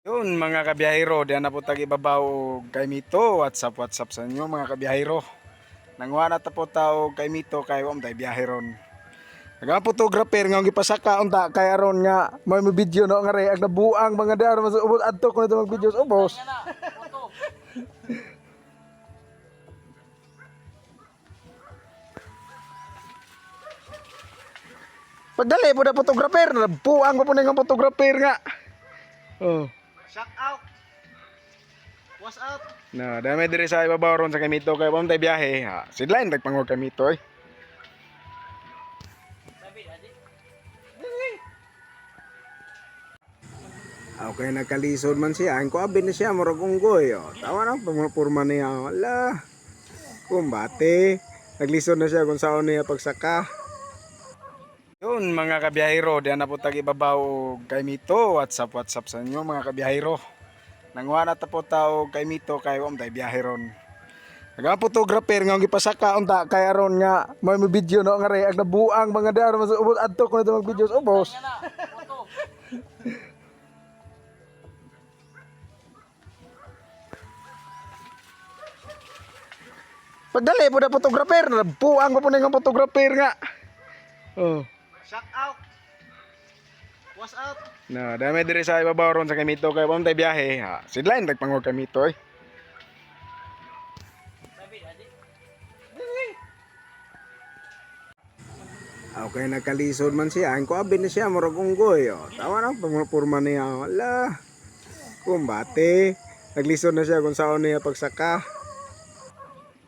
Yun mga kabiyahero, diyan na po ibabaw kay Mito. WhatsApp sa inyo mga kabiyahero. Nanguha na po tao kay Mito kay tayo biyaheron. Nga photographer nga gipasaka unta kay aron nga may video no nga re ag nabuang mga dar mas ubos adto ko na mag videos ubos. Pagdali po na photographer, nabuang pa po na nga photographer nga. Oh. Shout out. What's up? Na, dami diri sa ibabaw ron sa Kamito kay pam tay biyahe. Ha, sidlain tagpangog Kamito eh. Okay, nagkalisod man siya. Ang kuabin na siya, murag unggoy. Oh. Tawa na, purma niya. Wala. Kumbate. Naglisod na siya kung saan niya pagsaka. Yun mga kabiyahero, diyan na po ibabaw kay Mito. WhatsApp sa inyo mga kabiyahero. Nanguha na po tao kay Mito kay tayo biyaheron. Nga photographer nga gipasaka unta kay aron nga may video no nga re ag nabuang mga dar mas ubos adto ko na mag videos ubos. Pagdali po na photographer, nabuang pa po na nga photographer nga. Oh. Shout out. What's up? Na, dami diri sa ibabaw ron sa Kamito kay pam tay biyahe. Ha, sidlain tagpangog Kamito eh. Okay, nagkalisod man siya. Ang kuabin na siya, murag unggoy. Oh. Tawa na, purma niya. Wala. Kumbate. Naglisod na siya kung saan niya pagsaka.